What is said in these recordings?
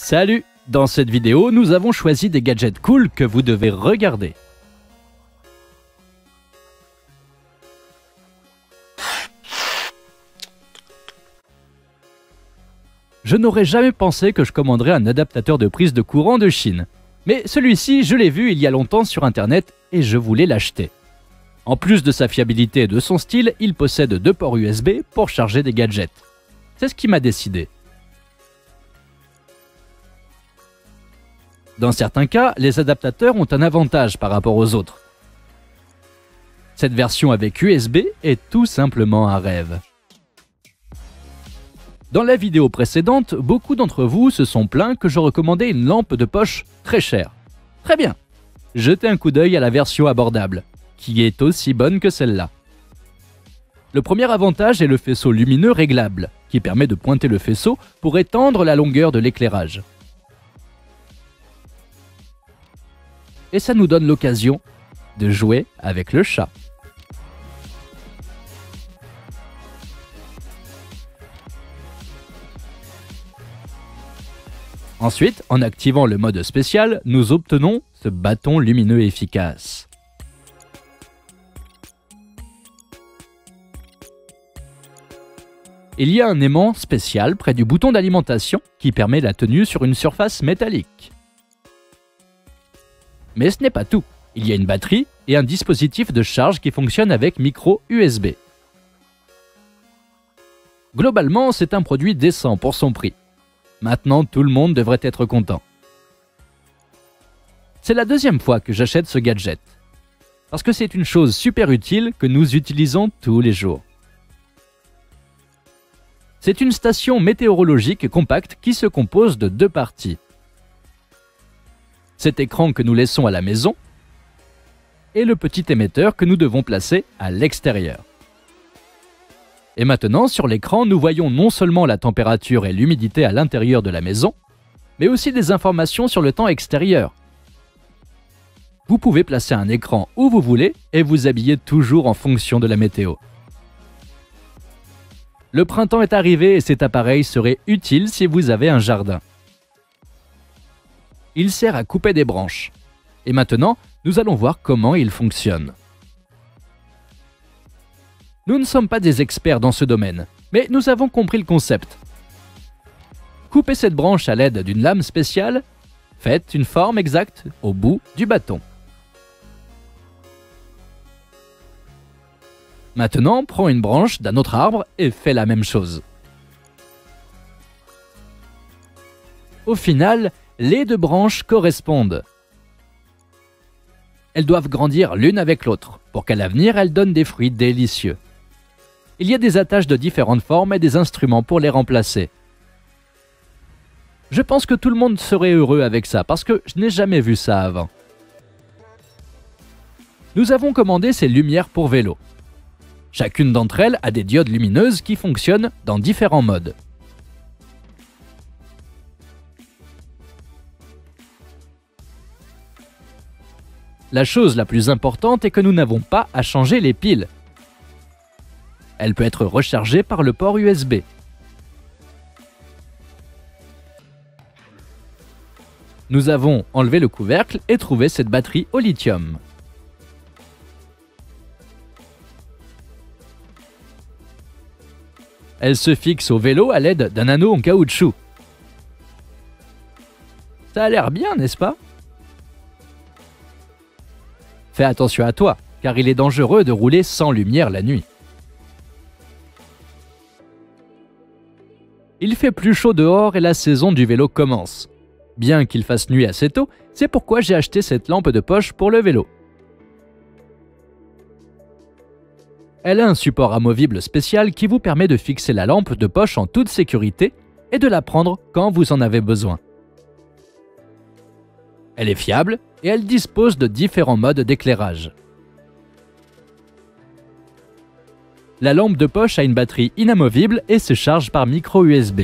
Salut! Dans cette vidéo, nous avons choisi des gadgets cool que vous devez regarder. Je n'aurais jamais pensé que je commanderais un adaptateur de prise de courant de Chine. Mais celui-ci, je l'ai vu il y a longtemps sur internet et je voulais l'acheter. En plus de sa fiabilité et de son style, il possède 2 ports USB pour charger des gadgets. C'est ce qui m'a décidé. Dans certains cas, les adaptateurs ont un avantage par rapport aux autres. Cette version avec USB est tout simplement un rêve. Dans la vidéo précédente, beaucoup d'entre vous se sont plaints que je recommandais une lampe de poche très chère. Très bien. Jetez un coup d'œil à la version abordable, qui est aussi bonne que celle-là. Le premier avantage est le faisceau lumineux réglable, qui permet de pointer le faisceau pour étendre la longueur de l'éclairage. Et ça nous donne l'occasion de jouer avec le chat. Ensuite, en activant le mode spécial, nous obtenons ce bâton lumineux efficace. Il y a un aimant spécial près du bouton d'alimentation qui permet la tenue sur une surface métallique. Mais ce n'est pas tout. Il y a une batterie et un dispositif de charge qui fonctionne avec micro USB. Globalement, c'est un produit décent pour son prix. Maintenant, tout le monde devrait être content. C'est la deuxième fois que j'achète ce gadget. Parce que c'est une chose super utile que nous utilisons tous les jours. C'est une station météorologique compacte qui se compose de 2 parties. Cet écran que nous laissons à la maison et le petit émetteur que nous devons placer à l'extérieur. Et maintenant, sur l'écran, nous voyons non seulement la température et l'humidité à l'intérieur de la maison, mais aussi des informations sur le temps extérieur. Vous pouvez placer un écran où vous voulez et vous habiller toujours en fonction de la météo. Le printemps est arrivé et cet appareil serait utile si vous avez un jardin. Il sert à couper des branches. Et maintenant, nous allons voir comment il fonctionne. Nous ne sommes pas des experts dans ce domaine, mais nous avons compris le concept. Coupez cette branche à l'aide d'une lame spéciale, faites une forme exacte au bout du bâton. Maintenant, prends une branche d'un autre arbre et fais la même chose. Au final, les 2 branches correspondent. Elles doivent grandir l'une avec l'autre, pour qu'à l'avenir, elles donnent des fruits délicieux. Il y a des attaches de différentes formes et des instruments pour les remplacer. Je pense que tout le monde serait heureux avec ça, parce que je n'ai jamais vu ça avant. Nous avons commandé ces lumières pour vélo. Chacune d'entre elles a des diodes lumineuses qui fonctionnent dans différents modes. La chose la plus importante est que nous n'avons pas à changer les piles. Elle peut être rechargée par le port USB. Nous avons enlevé le couvercle et trouvé cette batterie au lithium. Elle se fixe au vélo à l'aide d'un anneau en caoutchouc. Ça a l'air bien, n'est-ce pas? Fais attention à toi, car il est dangereux de rouler sans lumière la nuit. Il fait plus chaud dehors et la saison du vélo commence. Bien qu'il fasse nuit assez tôt, c'est pourquoi j'ai acheté cette lampe de poche pour le vélo. Elle a un support amovible spécial qui vous permet de fixer la lampe de poche en toute sécurité et de la prendre quand vous en avez besoin. Elle est fiable et elle dispose de différents modes d'éclairage. La lampe de poche a une batterie inamovible et se charge par micro USB.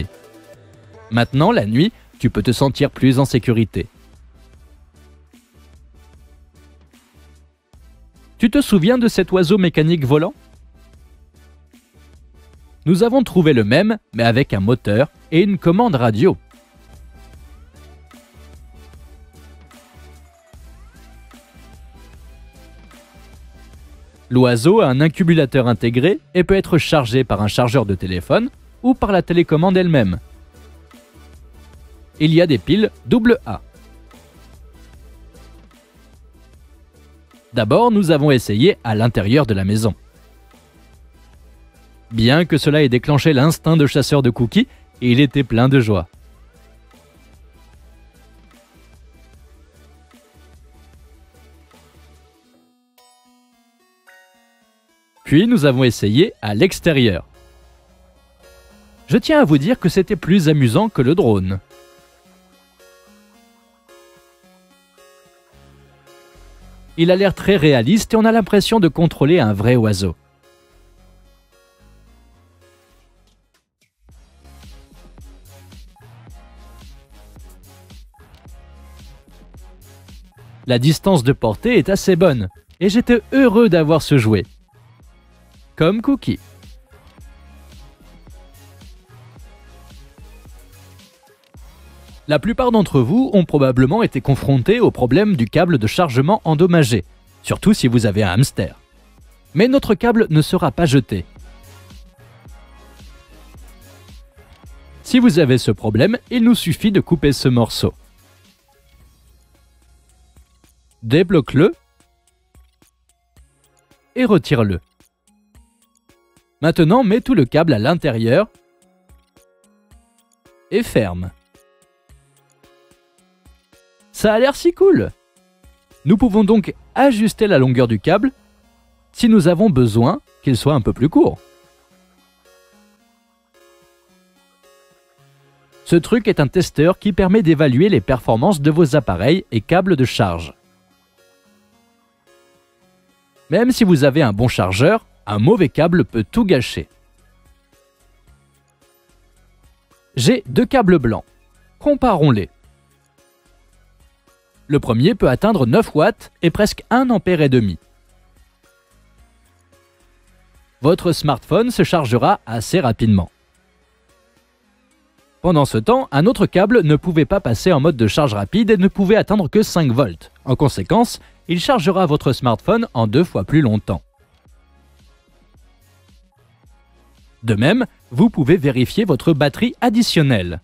Maintenant, la nuit, tu peux te sentir plus en sécurité. Tu te souviens de cet oiseau mécanique volant? Nous avons trouvé le même, mais avec un moteur et une commande radio. L'oiseau a un incubulateur intégré et peut être chargé par un chargeur de téléphone ou par la télécommande elle-même. Il y a des piles AA. D'abord, nous avons essayé à l'intérieur de la maison. Bien que cela ait déclenché l'instinct de chasseur de cookies, il était plein de joie. Puis nous avons essayé à l'extérieur. Je tiens à vous dire que c'était plus amusant que le drone. Il a l'air très réaliste et on a l'impression de contrôler un vrai oiseau. La distance de portée est assez bonne et j'étais heureux d'avoir ce jouet. Comme Cookie. La plupart d'entre vous ont probablement été confrontés au problème du câble de chargement endommagé, surtout si vous avez un hamster. Mais notre câble ne sera pas jeté. Si vous avez ce problème, il nous suffit de couper ce morceau. Débloque-le et retire-le. Maintenant, mets tout le câble à l'intérieur et ferme. Ça a l'air si cool! Nous pouvons donc ajuster la longueur du câble si nous avons besoin qu'il soit un peu plus court. Ce truc est un testeur qui permet d'évaluer les performances de vos appareils et câbles de charge. Même si vous avez un bon chargeur, un mauvais câble peut tout gâcher. J'ai deux câbles blancs. Comparons-les. Le premier peut atteindre 9 watts et presque 1,5 ampères. Votre smartphone se chargera assez rapidement. Pendant ce temps, un autre câble ne pouvait pas passer en mode de charge rapide et ne pouvait atteindre que 5 volts. En conséquence, il chargera votre smartphone en 2 fois plus longtemps. De même, vous pouvez vérifier votre batterie additionnelle.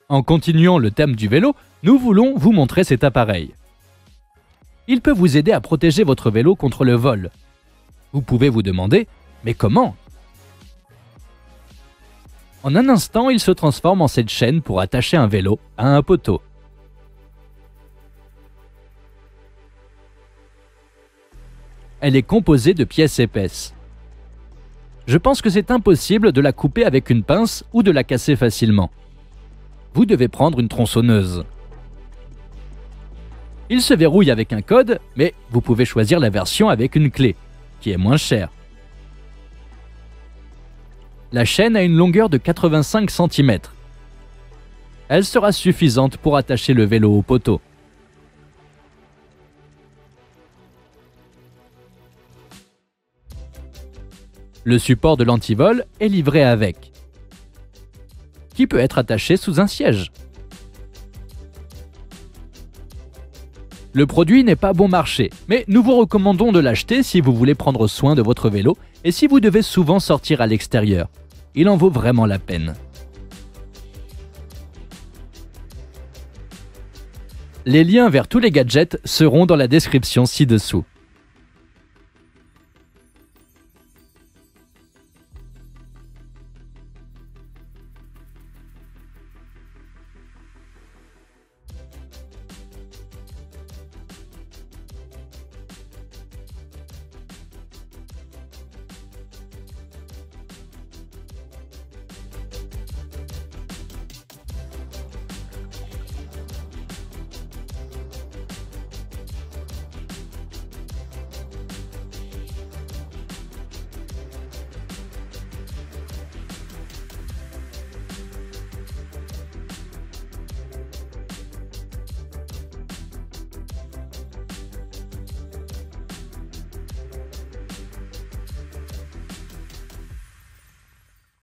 En continuant le thème du vélo, nous voulons vous montrer cet appareil. Il peut vous aider à protéger votre vélo contre le vol. Vous pouvez vous demander, mais comment? En un instant, il se transforme en cette chaîne pour attacher un vélo à un poteau. Elle est composée de pièces épaisses. Je pense que c'est impossible de la couper avec une pince ou de la casser facilement. Vous devez prendre une tronçonneuse. Il se verrouille avec un code, mais vous pouvez choisir la version avec une clé, qui est moins chère. La chaîne a une longueur de 85 cm. Elle sera suffisante pour attacher le vélo au poteau. Le support de l'antivol est livré avec, qui peut être attaché sous un siège. Le produit n'est pas bon marché, mais nous vous recommandons de l'acheter si vous voulez prendre soin de votre vélo et si vous devez souvent sortir à l'extérieur. Il en vaut vraiment la peine. Les liens vers tous les gadgets seront dans la description ci-dessous.